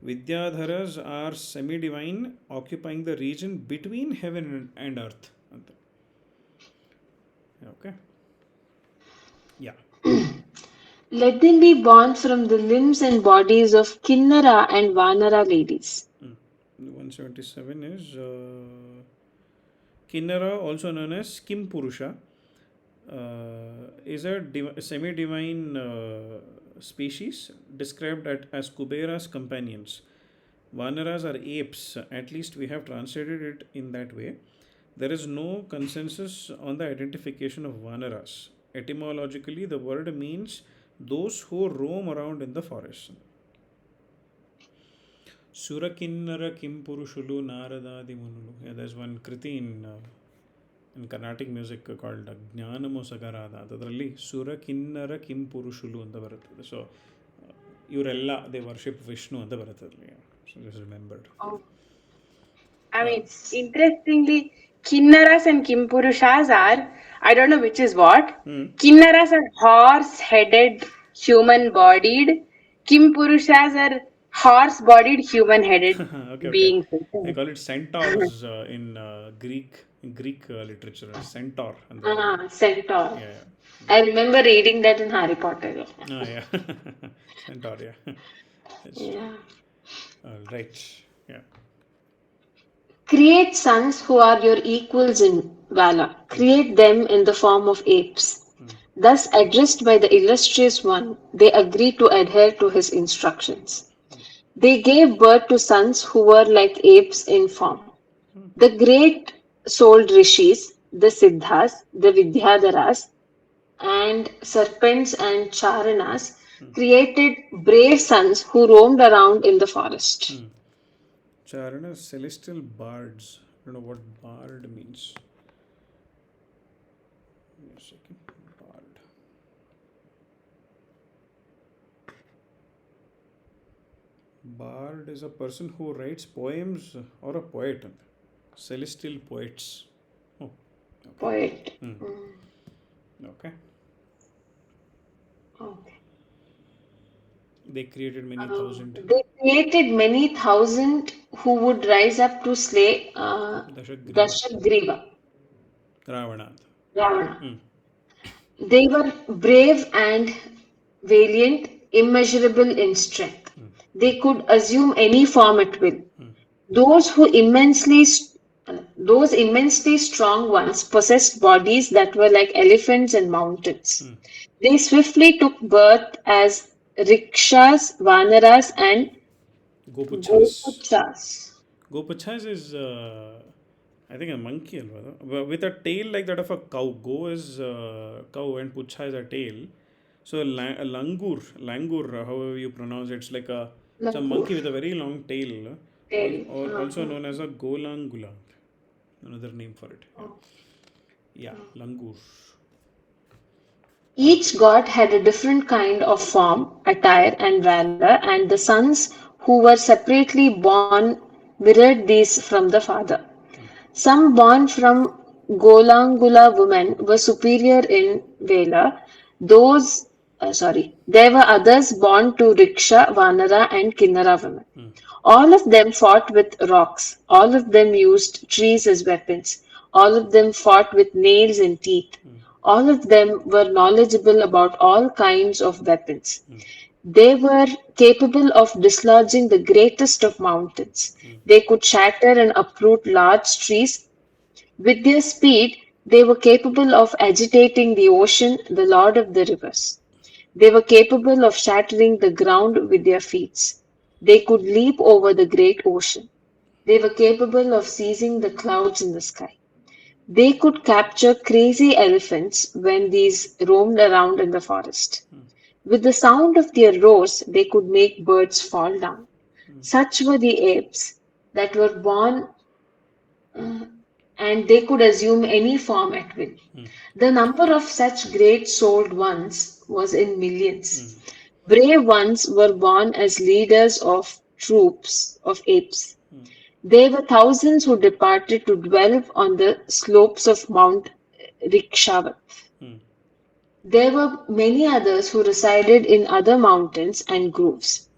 Vidyadharas are semi divine, occupying the region between heaven and earth. Okay. Yeah. Let them be born from the limbs and bodies of Kinnara and Vanara ladies. 177 is Kinnara, also known as Kim Purusha, is a semi divine species described as Kubera's companions. Vanaras are apes, at least we have translated it in that way. There is no consensus on the identification of Vanaras. Etymologically, the word means those who roam around in the forest. Surakinnara Kim Purushulu Naradadi Munulu. Yeah, there's one kriti in Carnatic music called Jnanamu Sagarada. ಅದರಲ್ಲಿ ಸುರಕಿನ್ನರ ಕಿಂ ಪುರುಷುಲು ಅಂತ ಬರುತ್ತದೆ. So ಇವರೆಲ್ಲ they worship Vishnu ಅಂತ ಬರುತ್ತದೆ. So this remembered. I mean, interestingly, Kinnaras and Kimpurushas are, I don't know which is what. Kinnaras are horse-headed, human-bodied. Kimpurushas are horse-bodied, human-headed Okay. beings. They call it centaurs in Greek literature. Centaur. Centaur. Yeah. I remember reading that in Harry Potter. Yeah. Centaur, yeah. Yeah. All right. Yeah. Create sons who are your equals in valor. Create them in the form of apes. Thus, addressed by the illustrious one, they agreed to adhere to his instructions. They gave birth to sons who were like apes in form. The great souled rishis, the siddhas, the vidyadharas, and serpents and charanas created brave sons who roamed around in the forest. Charana, celestial bards. I don't know what bard means. Wait a second. Bard. Bard is a person who writes poems or a poet. Celestial poets. Oh, okay. Poet. Hmm. Okay. Okay. They created many thousand. They created many thousand who would rise up to slay Dashagriva. Dashagriva, Ravana. Ravana. Hmm. They were brave and valiant, immeasurable in strength. They could assume any form at will. Those who those immensely strong ones possessed bodies that were like elephants and mountains. They swiftly took birth as rickshaws, vanaras, and Gopuchas. gopuchas. Gopuchas is, I think, a monkey, with a tail like that of a cow. Go is cow and pucha is a tail. So a langur, however you pronounce it, it's a Langur. monkey with a very long tail, Tail. also known as a golangula, another name for it. Yeah, yeah, langur. Each god had a different kind of form, attire, and valor, and the sons who were separately born mirrored these from the father. Some born from Golangula women were superior in valor. There were others born to Riksha, Vanara, and Kinnara women. All of them fought with rocks. All of them used trees as weapons. All of them fought with nails and teeth. All of them were knowledgeable about all kinds of weapons. They were capable of dislodging the greatest of mountains. They could shatter and uproot large trees. With their speed, they were capable of agitating the ocean, the lord of the rivers. They were capable of shattering the ground with their feet. They could leap over the great ocean. They were capable of seizing the clouds in the sky. They could capture crazy elephants when these roamed around in the forest. With the sound of their roars, they could make birds fall down. Such were the apes that were born and they could assume any form at will. The number of such great souled ones was in millions. Brave ones were born as leaders of troops of apes. There were thousands who departed to dwell on the slopes of Mount Rikshavat. There were many others who resided in other mountains and groves.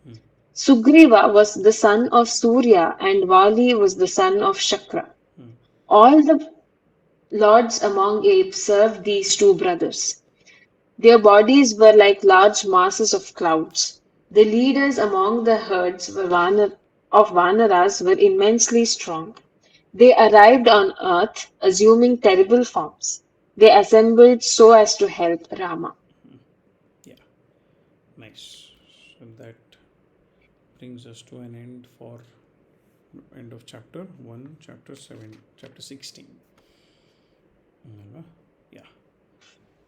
Sugriva was the son of Surya and Vali was the son of Shakra. All the lords among apes served these two brothers. Their bodies were like large masses of clouds. The leaders among the herds of Vanaras were immensely strong. They arrived on earth assuming terrible forms. They assembled so as to help Rama. Yeah, nice. So that brings us to an end for end of chapter 1, chapter 7, chapter 16. Yeah.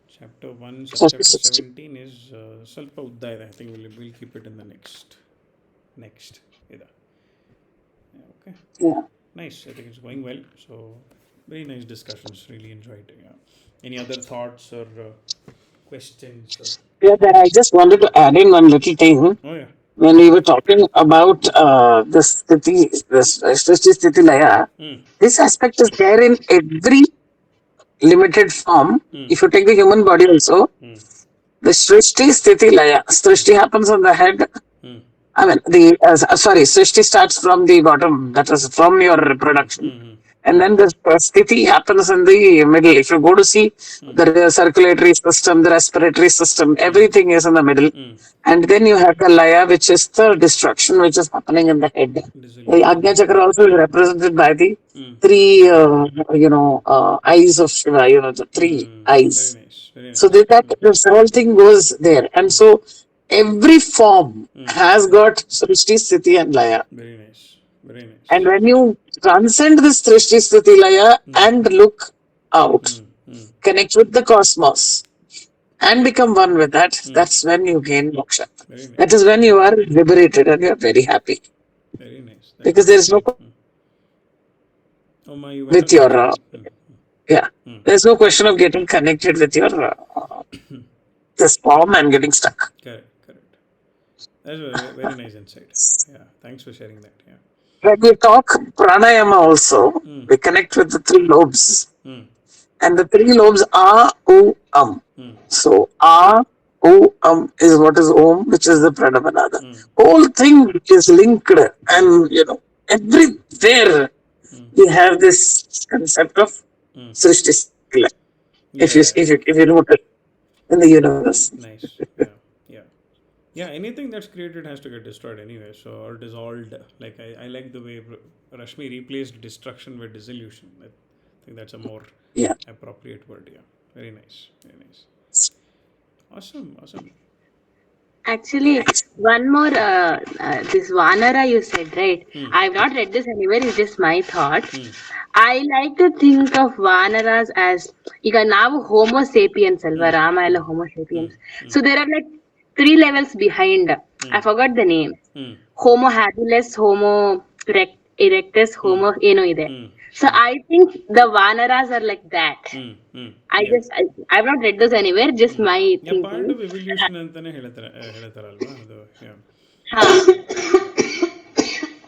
Chapter 1, chapter 17 is Salpa Uddayada. I think we'll keep it in the next. Ida. Yeah, okay. Yeah. Nice. I think it's going well. So, very nice discussions. Really enjoyed it. Yeah. Any other thoughts or questions? Yeah, that I just wanted to add in one little thing. Oh, yeah. When we were talking about this sthiti, this Srishti Sthiti Laya, this aspect is there in every limited form. If you take the human body also, the Srishti Sthiti Laya, Srishti happens on the head. I mean, Srishti starts from the bottom, that is from your reproduction. And then the sthiti happens in the middle. If you go to see the circulatory system, the respiratory system, everything is in the middle. And then you have the laya, which is the destruction which is happening in the head. The Agnya Chakra also is represented by the three, eyes of Shiva, the three eyes. Very nice. Very nice. So that this whole thing goes there. And so every form has got Srishti, Sthiti and Laya. Very nice. Very nice. And when you transcend this Srishti, Sthiti, Laya and look out, connect with the cosmos and become one with that, that's when you gain moksha. Very nice. That is when you are liberated and you are very happy. Very nice. Because there is no Oh, my, you with your there's no question of getting connected with your this form and getting stuck. Correct. That's a very nice insight. Yeah, thanks for sharing that. Yeah. When we talk pranayama also, Mm, we connect with the three lobes. mm, And the three lobes are U, mm, So U, is what is Om, which is the Pranamana. The mm, whole thing is linked, mm, and everywhere mm, we have this concept of mm. Srishti Sila. Yeah, If you notice in the universe. nice. Yeah, yeah. Yeah, anything that's created has to get destroyed anyway, so or dissolved. Like I like the way Rashmi replaced destruction with dissolution. I think that's a more Yeah. appropriate word. Yeah, very nice, very nice. Awesome, awesome. Actually, one more, this Vanara you said, right? Hmm, I've not read this anywhere, it's just my thought. hmm, I like to think of Vanaras as ಈಗ ನಾವು Homo sapiens ಅಲ್ವಾ hmm, Rama ಎಲ್ಲ hmm, Homo hmm, sapiens hmm, so there are like three levels behind hmm, I forgot the name hmm, Homo habilis Homo erectus hmm, Homo ಏನೋ ಇದೆ hmm, so hmm, I think the Vanaras are like that hmm, hmm. I Yeah. Just I not read those anywhere just Hmm. My Yeah, part thinking of evolution ಅಂತಾನೆ ಹೇಳ್ತಾರಲ್ವಾ ಅದು. Yeah, yeah.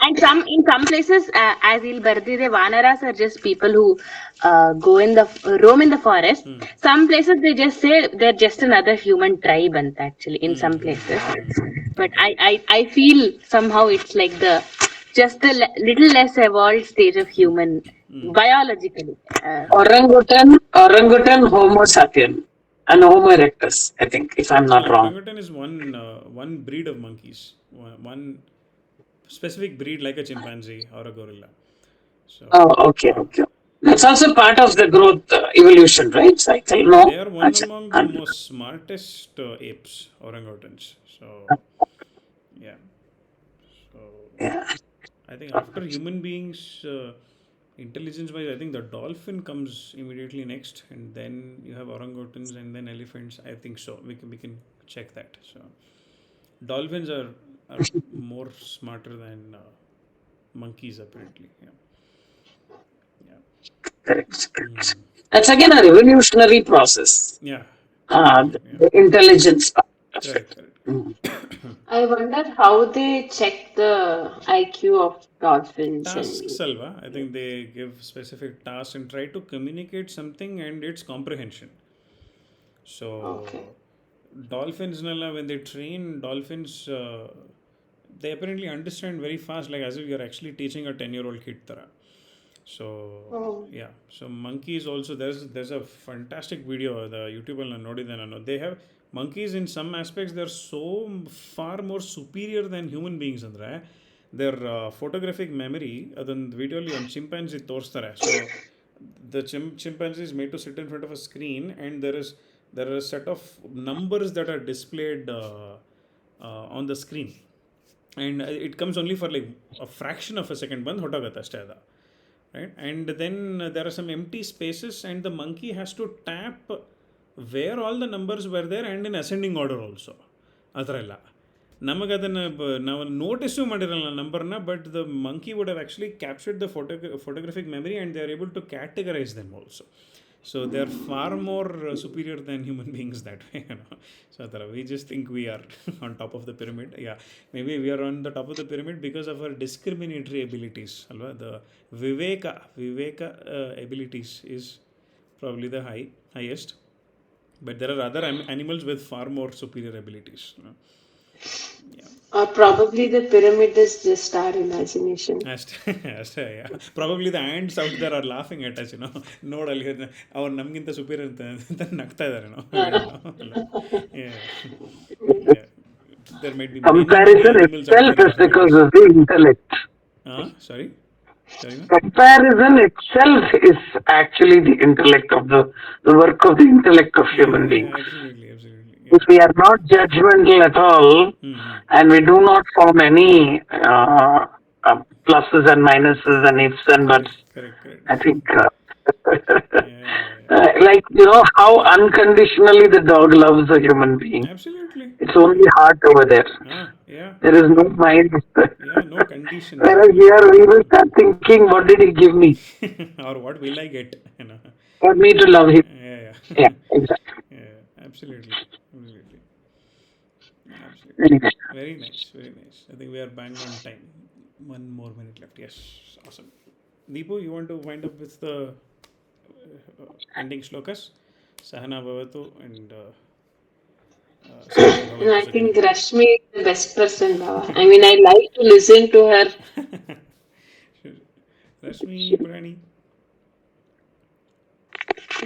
And in some places, as il bardide, Vanaras are just people who roam in the forest. Hmm, Some places they just say they're just another human tribe, and actually, in hmm, some hmm, places. hmm. But Okay. I feel somehow it's like the little less evolved stage of human Hmm. biologically. Orangutan, Homo sapien, and Homo erectus, I think, if I'm not No, wrong. orangutan is one breed of monkeys, one specific breed like a chimpanzee or a gorilla. So Oh, okay, yeah, okay. That's also part of the growth evolution, right? Cycle, they no? are one Acha. among the most smartest apes, orangutans. So yeah, so Yeah. I think after human beings, intelligence wise, I think the dolphin comes immediately next, and then you have orangutans and then elephants. I think so. We can check that. So dolphins are more smarter than monkeys apparently. Yeah, yeah. Correct. Hmm. Correct. That's again a revolutionary process. Yeah, absolutely. Yeah, The intelligence part of correct, it. correct. Mm. I wonder how they check the IQ of dolphins Tasks, and Salva. I think they give specific tasks and try to communicate something and its comprehension. okay. So dolphins, Nalla, when they train dolphins, they apparently understand very fast, like as if you're actually teaching a 10-year-old kid. Tara. So Oh, yeah, so monkeys also. There's a fantastic video the YouTube will ನೋಡಿದೆ ನಾನು. They have monkeys in some aspects. They're so far more superior than human beings ಅಂದ್ರೆ their photographic memory ಅದೊಂದು ವಿಡಿಯೋಲಿ ಒಂದು chimpanzee ತೋರಿಸ್ತಾರೆ. So the chimpanzee is made to sit in front of a screen, and there are a set of numbers that are displayed on the screen, and it comes only for like a fraction of a second ಬಂದು ಹೊಟ್ಟೋಗುತ್ತೆ ಅಷ್ಟೇ ಅದು, right? And then there are some empty spaces, and the monkey has to tap where all the numbers were there and in ascending order also. ಆ ಥರ ಎಲ್ಲ ನಮಗೆ ಅದನ್ನು ನಾವು notice ಮಾಡಿರಲ್ಲ ನಂಬರ್ನ, but the monkey would have actually captured the photographic memory and they are able to categorise them also. So they are far more superior than human beings that way. So we just think we are on top of the pyramid. Yeah, maybe we are on the top of the pyramid because of our discriminatory abilities. Alva? The viveka abilities is probably the highest, but there are other animals with far more superior abilities. Yeah. Or probably the pyramid is just our imagination. ಅಷ್ಟೇ probably the ants out there are laughing at us ನೋಡಲ್ಲಿ ಅವ್ರು ನಮಗಿಂತ superior ಅಂತ ನಗ್ತಾ ಇದ್ದಾರೆ ಅಲ್ಲ. There might be many Comparison animals out itself there is laughing at because us. of the intellect. Sorry sorry Comparison itself is actually the intellect of the work of the intellect of human beings. absolutely, absolutely. If we are not judgmental at all, Mm-hmm. and we do not form any pluses and minuses and ifs and buts, Correct, correct. I think, Yeah. like, how unconditionally the dog loves a human being. Absolutely, It's only heart over there. yeah, There is no mind. yeah, no conditions. Whereas here we will start thinking, what did he give me Or what will I get? for me to love him? Yeah, Yeah, exactly. yeah, absolutely, absolutely. Absolutely. Anyway, Very nice. Very nice. I think we are bang on time. 1 more minute left. Yes. Awesome. Deepu, you want to wind up with the ending shlokas? Sahana Bhavatu and Sarve Bhavantu I Sukhino. think Rashmi is the best person, Baba. I mean, I like to listen to her. Rashmi Prani.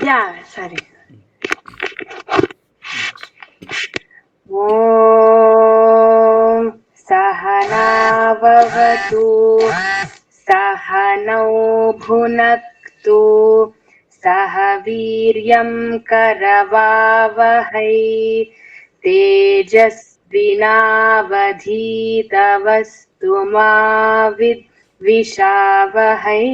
Yeah, sorry. Yes. ॐ सहनाववतु सहनौ भुनक्तु सह वीर्यं करवावहै तेजस्विनावधीतवस्तु मा विद्विषावहै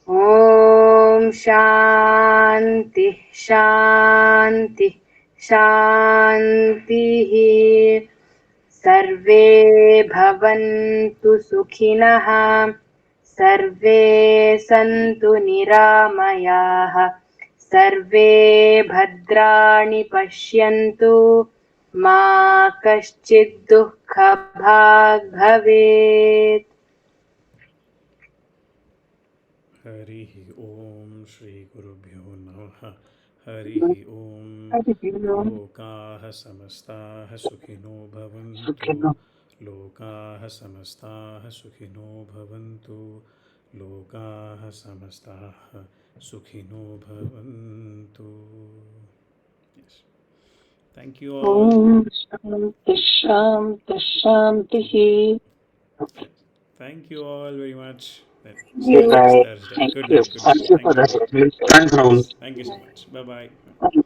ॐ शान्ति शान्ति शान्तिः सर्वे भवन्तु सुखिनः सर्वे सन्तु निरामयाः सर्वे भद्राणि पश्यन्तु मा कश्चित् दुःखभाग् भवेत् हरिः ॐ श्रीगुरुभ्यो नमः हरिः ॐ लोकाः समस्ताः सुखिनो भवन्तु लोकाः समस्ताः सुखिनो भवन्तु लोकाः समस्ताः सुखिनो भवन्तु yes. Thank you all. Om Shanti Shanti Shanti. Yes. Thank you all very much. Then see you Good next night. Thursday. Thank Good you. night. Good night. Thank you for Thank you that. all. Thanks, Rahul. Yes. Thank you so much. Bye bye. Thank you.